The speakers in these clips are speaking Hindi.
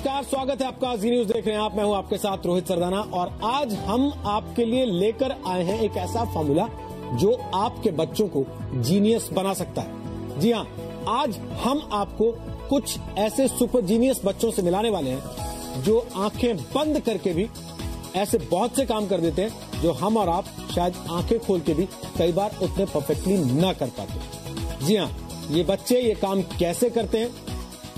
नमस्कार, स्वागत है आपका जी न्यूज देख रहे हैं आप। मैं हूं आपके साथ रोहित सरदाना और आज हम आपके लिए लेकर आए हैं एक ऐसा फॉर्मूला जो आपके बच्चों को जीनियस बना सकता है। जी हां, आज हम आपको कुछ ऐसे सुपर जीनियस बच्चों से मिलाने वाले हैं जो आंखें बंद करके भी ऐसे बहुत से काम कर देते हैं जो हम और आप शायद आंखें खोल के भी कई बार उतने परफेक्टली ना कर पाते। जी हां, ये बच्चे ये काम कैसे करते हैं,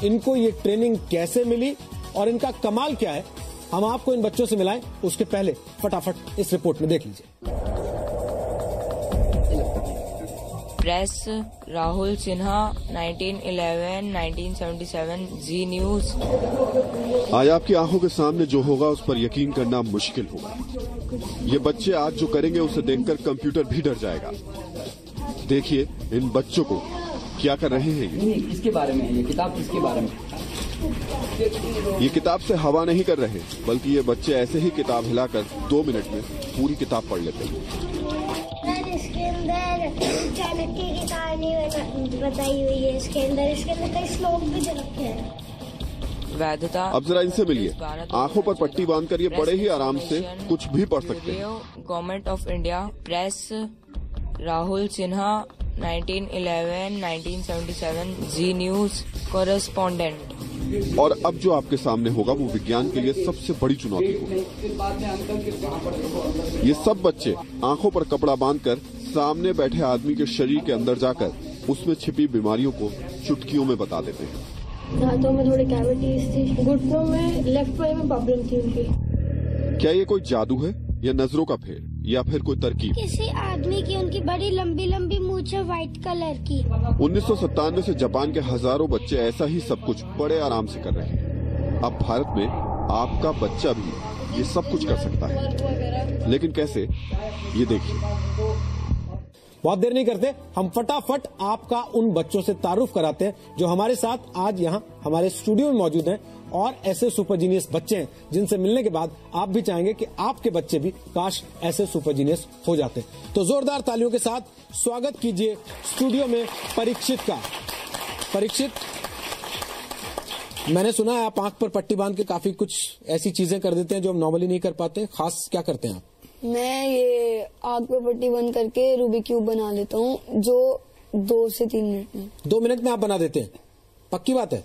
इनको ये ट्रेनिंग कैसे मिली और इनका कमाल क्या है, हम आपको इन बच्चों से मिलाएं। उसके पहले फटाफट इस रिपोर्ट में देख लीजिए। Press Rahul Sinha 1911-1977 Zee news. आज आपकी आंखों के सामने जो होगा उस पर यकीन करना मुश्किल होगा। ये बच्चे आज जो करेंगे उसे देखकर कंप्यूटर भी डर जाएगा। देखिए इन बच्चों को क्या कर रहे हैं। ये इसके बारे में, ये किताब इसके बारे में। ये किताब से हवा नहीं कर रहे, बल्कि ये बच्चे ऐसे ही किताब हिलाकर 2 मिनट में पूरी किताब पढ़ लेते हैं। इसके अंदर चाणक्य की कहानी बताई हुई है। इसके अंदर कई श्लोक भी रखे हैं। वैधता। अब जरा इनसे मिलिए। आंखों पर पट्टी बांधकर ये बड़े ही आराम से कुछ भी पढ़ सकते हैं। Government of India. Press Rahul Sinha 1911-1977 Zee news correspondent. और अब जो आपके सामने होगा वो विज्ञान के लिए सबसे बड़ी चुनौती होगी। ये सब बच्चे आंखों पर कपड़ा बांधकर सामने बैठे आदमी के शरीर के अंदर जाकर उसमें छिपी बीमारियों को चुटकियों में बता देते हैं। दांतों में थोड़ी कैविटीज थी, घुटनों में लेफ्ट पाई में प्रॉब्लम थी उनकी। क्या ये कोई जादू है या नजरों का फेर या फिर कोई तरकीब? किसी आदमी की उनकी बड़ी लंबी लंबी मूंछ है व्हाइट कलर की। 1997 से जापान के हजारों बच्चे ऐसा ही सब कुछ बड़े आराम से कर रहे हैं। अब भारत में आपका बच्चा भी ये सब कुछ कर सकता है, लेकिन कैसे, ये देखिए। बहुत देर नहीं करते, हम फटाफट आपका उन बच्चों से तारुफ कराते हैं जो हमारे साथ आज यहाँ हमारे स्टूडियो में मौजूद हैं और ऐसे सुपर जीनियस बच्चे हैं जिनसे मिलने के बाद आप भी चाहेंगे कि आपके बच्चे भी काश ऐसे सुपर जीनियस हो जाते। तो जोरदार तालियों के साथ स्वागत कीजिए स्टूडियो में परीक्षित का। परीक्षित, मैंने सुना है आप आंख पर पट्टी बांध के काफी कुछ ऐसी चीजें कर देते हैं जो हम नॉर्मली नहीं कर पाते। खास क्या करते हैं आप? मैं ये आंख पे पट्टी बंद करके रूबिक क्यूब बना लेता हूँ जो 2 से 3 मिनट में। 2 मिनट में आप बना देते हैं? पक्की बात है?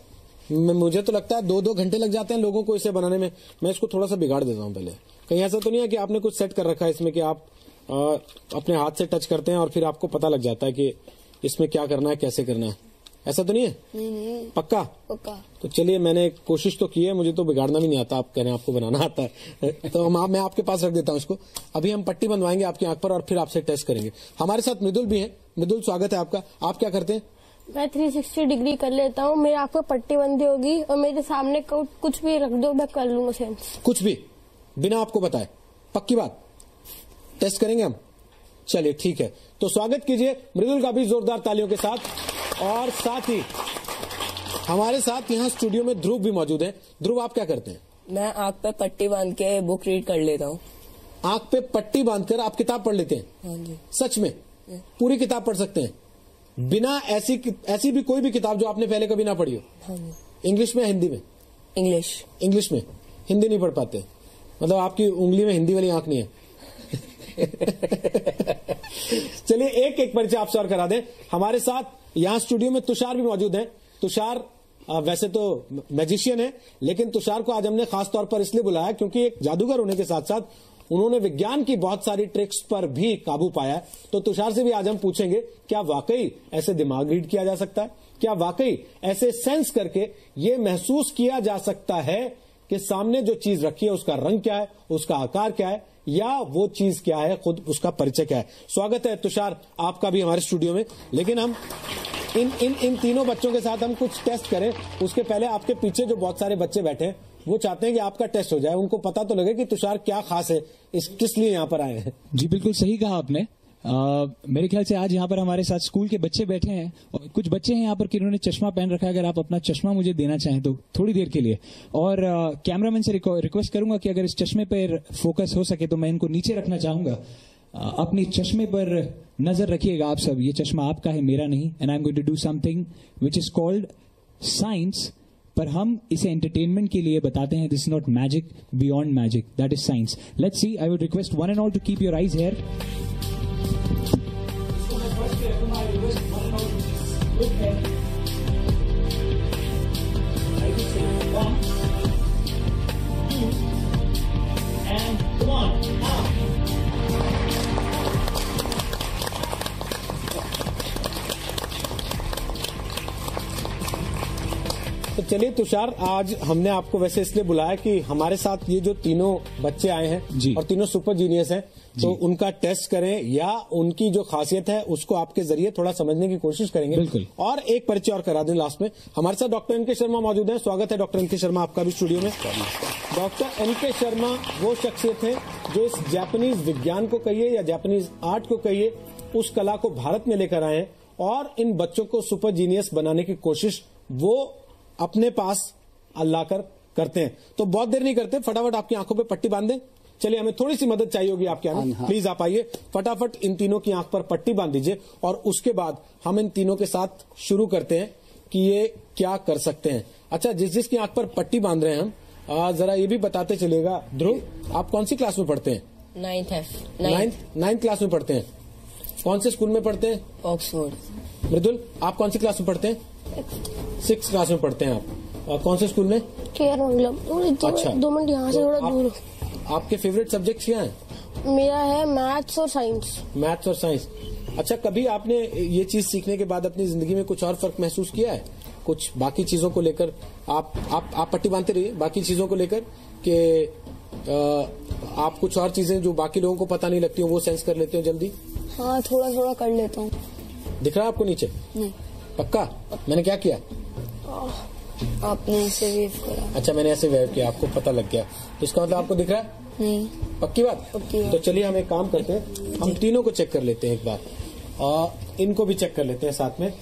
मुझे तो लगता है 2-2 घंटे लग जाते हैं लोगों को इसे बनाने में। मैं इसको थोड़ा सा बिगाड़ देता हूँ पहले। कहीं ऐसा तो नहीं है कि आपने कुछ सेट कर रखा है इसमें कि आप अपने हाथ से टच करते हैं और फिर आपको पता लग जाता है कि इसमें क्या करना है, कैसे करना है? ऐसा तो नहीं है? नहीं। पक्का? पक्का। तो चलिए, मैंने कोशिश तो की है, मुझे तो बिगाड़ना भी नहीं आता। आप कह रहे हैं आपको बनाना आता है तो मैं आपके पास रख देता हूँ इसको। अभी हम पट्टी बंधवाएंगे आपकी आंख पर और फिर आपसे टेस्ट करेंगे। हमारे साथ मृदुल भी है। मृदुल, स्वागत है आपका। आप क्या करते हैं? मैं 360 डिग्री कर लेता हूँ। मेरी आंख पे पट्टी बंधी होगी और मेरे सामने कुछ भी रख दो, मैं कर लूंगा सेंस। कुछ भी बिना आपको बताए? पक्की बात? टेस्ट करेंगे हम। चलिए ठीक है, तो स्वागत कीजिए मृदुल का भी जोरदार तालियों के साथ। और साथ ही हमारे साथ यहाँ स्टूडियो में ध्रुव भी मौजूद है। ध्रुव, आप क्या करते हैं? मैं आंख पे पट्टी बांध के बुक रीड कर लेता हूँ। आंख पे पट्टी बांधकर आप किताब पढ़ लेते हैं? हाँ जी। सच में? पूरी किताब पढ़ सकते हैं बिना ऐसी भी कोई भी किताब जो आपने पहले कभी ना पढ़ी हो? हाँ जी। इंग्लिश में, हिंदी में? इंग्लिश में। हिंदी नहीं पढ़ पाते? मतलब आपकी उंगली में हिंदी वाली आंख नहीं है? चलिए एक एक परिचय आपसे और करा दें। हमारे साथ यहाँ स्टूडियो में तुषार भी मौजूद हैं। तुषार वैसे तो मैजिशियन है, लेकिन तुषार को आज हमने खास तौर पर इसलिए बुलाया क्योंकि एक जादूगर होने के साथ साथ उन्होंने विज्ञान की बहुत सारी ट्रिक्स पर भी काबू पाया है। तो तुषार से भी आज हम पूछेंगे, क्या वाकई ऐसे दिमाग रीड किया जा सकता है? क्या वाकई ऐसे सेंस करके ये महसूस किया जा सकता है कि सामने जो चीज रखी है उसका रंग क्या है, उसका आकार क्या है, या वो चीज क्या है, खुद उसका परिचय क्या है? स्वागत है तुषार आपका भी हमारे स्टूडियो में। लेकिन हम इन तीनों बच्चों के साथ हम कुछ टेस्ट करें उसके पहले आपके पीछे जो बहुत सारे बच्चे बैठे हैं वो चाहते हैं कि आपका टेस्ट हो जाए, उनको पता तो लगे कि तुषार क्या खास है, किस लिए यहाँ पर आए हैं। जी बिल्कुल सही कहा आपने। मेरे ख्याल से आज यहाँ पर हमारे साथ स्कूल के बच्चे बैठे हैं और कुछ बच्चे हैं यहाँ पर जिन्होंने चश्मा पहन रखा है। अगर आप अपना चश्मा मुझे देना चाहें तो थोड़ी देर के लिए, और कैमरामैन से रिक्वेस्ट करूंगा कि अगर इस चश्मे पर फोकस हो सके तो मैं इनको नीचे रखना चाहूंगा। अपनी चश्मे पर नजर रखिएगा आप सब। ये चश्मा आपका है, मेरा नहीं। And I am going to do something which is called science पर हम इसे एंटरटेनमेंट के लिए बताते हैं. This is not magic, beyond magic, that is science. Let's see. I would request one and all to keep your eyes here. तो चलिए तुषार, आज हमने आपको वैसे इसलिए बुलाया कि हमारे साथ ये जो तीनों बच्चे आए हैं जी, और तीनों सुपर जीनियस हैं, तो उनका टेस्ट करें या उनकी जो खासियत है उसको आपके जरिए थोड़ा समझने की कोशिश करेंगे. बिल्कुल. और एक परिचय और करा दें लास्ट में. हमारे साथ डॉक्टर एन के शर्मा मौजूद हैं. स्वागत है डॉक्टर एन के शर्मा आपका भी स्टूडियो में. डॉक्टर एन के शर्मा वो शख्सियत है जो इस जापानीज विज्ञान को कहिए या जापानीज आर्ट को कहिए, उस कला को भारत में लेकर आए हैं और इन बच्चों को सुपर जीनियस बनाने की कोशिश वो अपने पास लाकर करते हैं. तो बहुत देर नहीं करते, फटाफट आपकी आंखों पे पट्टी बांध दें. चलिए, हमें थोड़ी सी मदद चाहिए होगी आपके यहाँ. प्लीज आप आइए, फटाफट इन तीनों की आंख पर पट्टी बांध दीजिए और उसके बाद हम इन तीनों के साथ शुरू करते हैं कि ये क्या कर सकते हैं. अच्छा, जिसकी आंख पर पट्टी बांध रहे हैं हम, जरा ये भी बताते चलिएगा. ध्रुव, आप कौन सी क्लास में पढ़ते हैं? नाइन्थ क्लास में पढ़ते हैं. कौन से स्कूल में पढ़ते हैं? ऑक्सफोर्ड. मृदुल, आप कौन सी क्लास में पढ़ते हैं? 6th क्लास में पढ़ते हैं आप. और कौन से स्कूल में? केयर मंगलम. अच्छा, 2 मिनट यहाँ से थोड़ा दूर. आपके फेवरेट सब्जेक्ट क्या हैं? मेरा है मैथ्स और साइंस. मैथ्स और साइंस. अच्छा, कभी आपने ये चीज सीखने के बाद अपनी जिंदगी में कुछ और फर्क महसूस किया है? कुछ बाकी चीजों को लेकर? आप पट्टी बांधते रहिए. बाकी चीजों को लेकर कि आप कुछ और चीजें जो बाकी लोगों को पता नहीं लगती हो वो सेंस कर लेते हो जल्दी? हाँ, थोड़ा थोड़ा कर लेता हूँ. दिख रहा है आपको नीचे? नहीं. पक्का? मैंने क्या किया? आपने ऐसे वेव करा. अच्छा, मैंने ऐसे वेव किया, आपको पता लग गया. तो इसका मतलब आपको दिख रहा है? नहीं. पक्की बात? पक्की बात. तो चलिए हम एक काम करते हैं, हम तीनों को चेक कर लेते हैं एक बार और इनको भी चेक कर लेते हैं साथ में.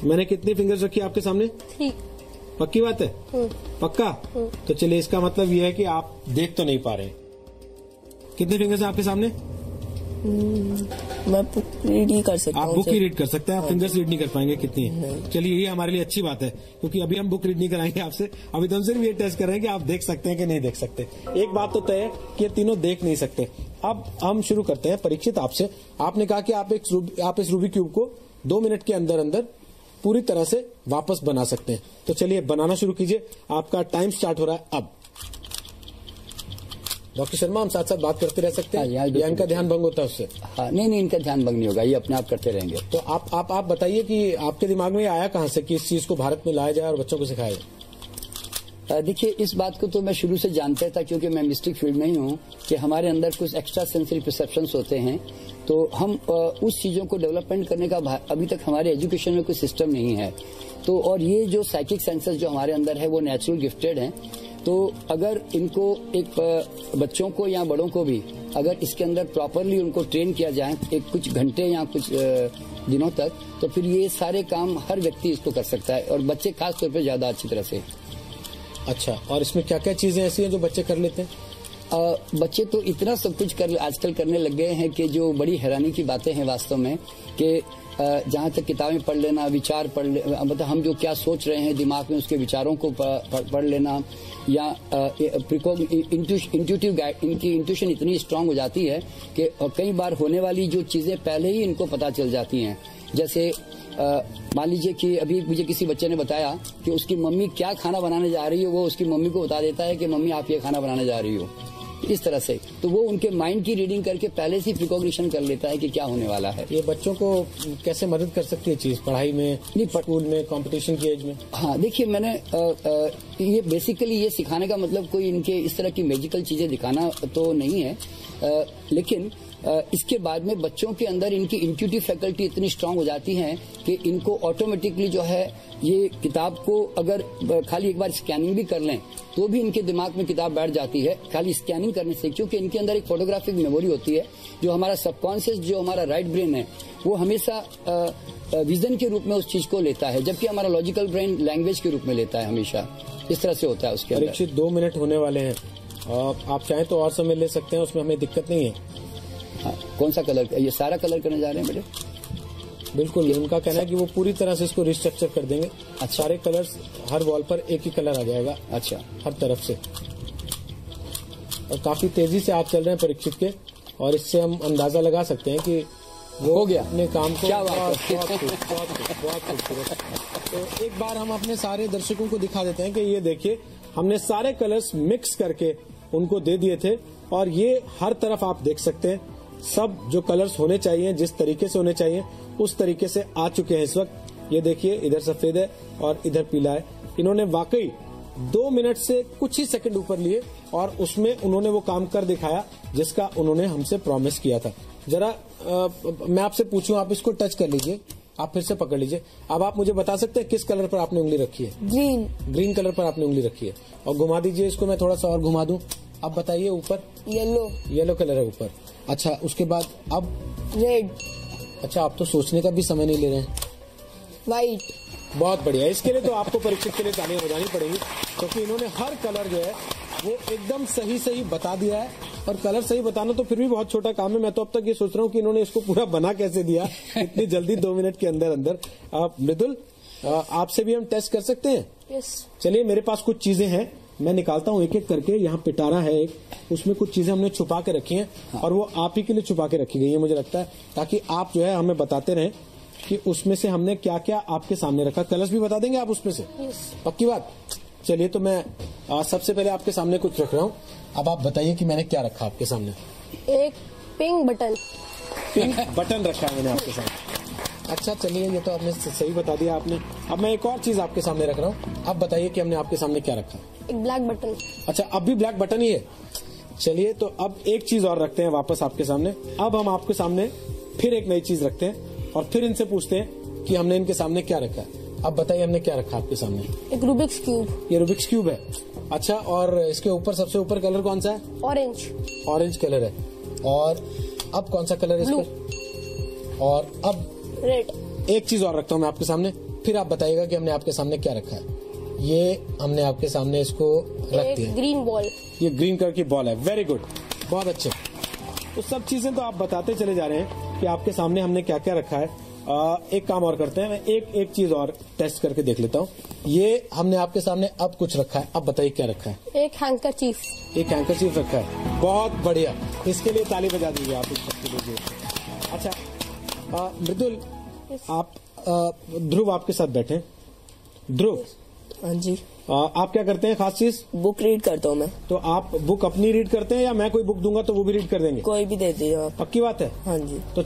मैंने कितनी फिंगर्स रखी आपके सामने? 3. पक्की बात है? पक्का? तो चलिए, इसका मतलब ये है कि आप देख तो नहीं पा रहे. कितनी फिंगर्स हैं आपके सामने? मैं बुक रीड ही कर सकता हूँ. आप बुक ही रीड कर सकते हैं, आप फिंगर्स रीड नहीं कर पाएंगे कितनी है. चलिए, ये हमारे लिए अच्छी बात है क्योंकि अभी हम बुक रीड नहीं कराएंगे आपसे. अभी तो हम सिर्फ ये टेस्ट कर रहे हैं कि आप देख सकते हैं कि नहीं देख सकते. एक बात तो तय है कि ये तीनों देख नहीं सकते. अब हम शुरू करते हैं. परीक्षित, आपसे आपने कहा कि आप इस रूबिक क्यूब को 2 मिनट के अंदर अंदर पूरी तरह से वापस बना सकते हैं. तो चलिए बनाना शुरू कीजिए. आपका टाइम स्टार्ट हो रहा है अब. डॉक्टर शर्मा, हम साथ साथ बात करते रह सकते हैं या इनका ध्यान भंग होता है उससे? हाँ, नहीं, इनका ध्यान भंग नहीं होगा, ये अपने आप करते रहेंगे. तो आप बताइए कि आपके दिमाग में आया कहाँ से कि इस चीज को भारत में लाया जाए और बच्चों को सिखाया जाए? देखिए, इस बात को तो मैं शुरू से जानता था क्योंकि मैं मिस्टिक फील्ड में ही हूँ कि हमारे अंदर कुछ एक्स्ट्रा सेंसरी परसेप्शंस होते हैं. तो हम उस चीजों को डेवलपमेंट करने का अभी तक हमारे एजुकेशन में कोई सिस्टम नहीं है. तो और ये जो साइकिक सेंसर्स जो हमारे अंदर है वो नेचुरल गिफ्टेड हैं. तो अगर इनको एक बच्चों को या बड़ों को भी अगर इसके अंदर प्रॉपरली उनको ट्रेन किया जाए एक कुछ घंटे या कुछ दिनों तक, तो फिर ये सारे काम हर व्यक्ति इसको कर सकता है और बच्चे खास तौर पे ज्यादा अच्छी तरह से. अच्छा, और इसमें क्या क्या चीजें ऐसी हैं जो बच्चे कर लेते हैं? बच्चे तो इतना सब कुछ आजकल करने लग गए हैं कि जो बड़ी हैरानी की बातें हैं वास्तव में. कि जहाँ तक किताबें पढ़ लेना, विचार मतलब हम जो क्या सोच रहे हैं दिमाग में उसके विचारों को पढ़ लेना, या इंट्यूटिव गाइड, इनकी इंट्यूशन इतनी स्ट्रांग हो जाती है कि कई बार होने वाली जो चीजें पहले ही इनको पता चल जाती हैं. जैसे मान लीजिए कि अभी मुझे किसी बच्चे ने बताया कि उसकी मम्मी क्या खाना बनाने जा रही है, वो उसकी मम्मी को बता देता है कि मम्मी आप ये खाना बनाने जा रही हो, इस तरह से. तो वो उनके माइंड की रीडिंग करके पहले से प्रिकॉग्निशन कर लेता है कि क्या होने वाला है. ये बच्चों को कैसे मदद कर सकती है चीज पढ़ाई में, स्कूल में, कंपटीशन की एज में? हाँ, देखिए, मैंने ये बेसिकली ये सिखाने का मतलब कोई इनके इस तरह की मैजिकल चीजें दिखाना तो नहीं है, लेकिन इसके बाद में बच्चों के अंदर इनकी इंट्यूटिव फैकल्टी इतनी स्ट्रांग हो जाती है कि इनको ऑटोमेटिकली जो है ये किताब को अगर खाली एक बार स्कैनिंग भी कर लें तो भी इनके दिमाग में किताब बैठ जाती है खाली स्कैनिंग करने से. क्योंकि इनके अंदर एक फोटोग्राफिक मेमोरी होती है. जो हमारा सबकॉन्शियस, जो हमारा राइट ब्रेन है, वो हमेशा विजन के रूप में उस चीज को लेता है, जबकि हमारा लॉजिकल ब्रेन लैंग्वेज के रूप में लेता है हमेशा. इस तरह से होता है उसके अंदर. परीक्षित, 2 मिनट होने वाले हैं. आप चाहें तो और समय ले सकते हैं, उसमें हमें दिक्कत नहीं है. हाँ, कौन सा कलर? ये सारा कलर करने जा रहे हैं बेटे? बिल्कुल, उनका कहना है कि वो पूरी तरह से इसको रिस्ट्रक्चर कर देंगे। अच्छा। सारे कलर्स हर वॉल पर एक ही कलर आ जाएगा। अच्छा, हर तरफ से। और काफी तेजी से आप चल रहे हैं परीक्षित के, और इससे हम अंदाजा लगा सकते हैं कि वो हो गया अपने काम को क्या बात है। बहुत खूबसूरत। तो एक बार हम अपने सारे दर्शकों को दिखा देते हैं कि ये देखिए, हमने सारे कलर्स मिक्स करके उनको दे दिए थे, और ये हर तरफ आप देख सकते हैं सब जो कलर्स होने चाहिए, जिस तरीके से होने चाहिए उस तरीके से आ चुके हैं इस वक्त। ये देखिए, इधर सफेद है और इधर पीला है। इन्होंने वाकई 2 मिनट से कुछ ही सेकंड ऊपर लिए और उसमें उन्होंने वो काम कर दिखाया जिसका उन्होंने हमसे प्रॉमिस किया था। जरा मैं आपसे पूछूं, आप इसको टच कर लीजिए, आप फिर से पकड़ लीजिए। अब आप मुझे बता सकते हैं किस कलर पर आपने उंगली रखी है? ग्रीन। ग्रीन कलर पर आपने उंगली रखी है। और घुमा दीजिए इसको, मैं थोड़ा सा और घुमा दूं। अब बताइए, ऊपर येलो। येलो कलर है ऊपर। अच्छा, उसके बाद अब रेड। अच्छा, आप तो सोचने का भी समय नहीं ले रहे हैं। व्हाइट। बहुत बढ़िया। इसके लिए तो आपको परीक्षित के लिए तालियां बजानी पड़ेंगी, क्योंकि इन्होंने हर कलर जो है वो एकदम सही बता दिया है। और कलर सही बताना तो फिर भी बहुत छोटा काम है। मैं तो अब तक ये सोच रहा हूँ कि इन्होंने इसको पूरा बना कैसे दिया इतनी जल्दी, 2 मिनट के अंदर अंदर। मृदुल, आपसे भी हम टेस्ट कर सकते हैं? यस। चलिए, मेरे पास कुछ चीजें हैं, मैं निकालता हूँ एक एक करके। यहाँ पिटारा है एक, उसमें कुछ चीजें हमने छुपा के रखी हैं। हाँ। और वो आप ही के लिए छुपा के रखी गई है, मुझे लगता है, ताकि आप जो है हमें बताते रहें कि उसमें से हमने क्या क्या आपके सामने रखा। कलर्स भी बता देंगे आप उसमें से? यस। पक्की बात। चलिए, तो मैं सबसे पहले आपके सामने कुछ रख रहा हूँ। अब आप बताइए कि मैंने क्या रखा आपके सामने। एक पिंक बटन। पिंक बटन रखा है मैंने आपके सामने। अच्छा, चलिए, ये तो आपने सही बता दिया आपने। अब मैं एक और चीज आपके सामने रख रहा हूँ। अब बताइए कि हमने आपके सामने क्या रखा। एक ब्लैक बटन। अच्छा, अब भी ब्लैक बटन ही है। चलिए, तो अब एक चीज और रखते हैं वापस आपके सामने। अब हम आपके सामने फिर एक नई चीज रखते हैं और फिर इनसे पूछते हैं कि हमने इनके सामने क्या रखा है। अब बताइए, हमने क्या रखा आपके सामने? एक रूबिक्स क्यूब। ये रूबिक्स क्यूब है। अच्छा, और इसके ऊपर सबसे ऊपर कलर कौन सा है? ऑरेंज। ऑरेंज कलर है। और अब कौन सा कलर है इस पर? और अब रेड। एक चीज और रखता हूँ मैं आपके सामने, फिर आप बताइएगा कि हमने आपके सामने क्या रखा है। ये हमने आपके सामने इसको रख दिया। Green ball. ये ग्रीन कलर की बॉल है। वेरी गुड, बहुत अच्छे। तो सब चीजें तो आप बताते चले जा रहे हैं कि आपके सामने हमने क्या क्या रखा है। एक काम और करते हैं, मैं एक चीज और टेस्ट करके देख लेता हूँ। ये हमने आपके सामने अब कुछ रखा है। अब बताइए क्या रखा है? एक हैंकरचीफ। एक हैंकरचीफ रखा है। बहुत बढ़िया, इसके लिए ताली बजा दीजिए आप। अच्छा, मृदुल, आप ध्रुव आपके साथ बैठे। ध्रुव, हाँ जी, आप क्या करते हैं खास चीज? बुक रीड करता हूँ मैं। तो आप बुक अपनी रीड करते हैं या मैं कोई बुक दूंगा तो वो भी रीड कर देंगे? कोई भी दे दीजिए आप। पक्की बात है? हाँ जी। तो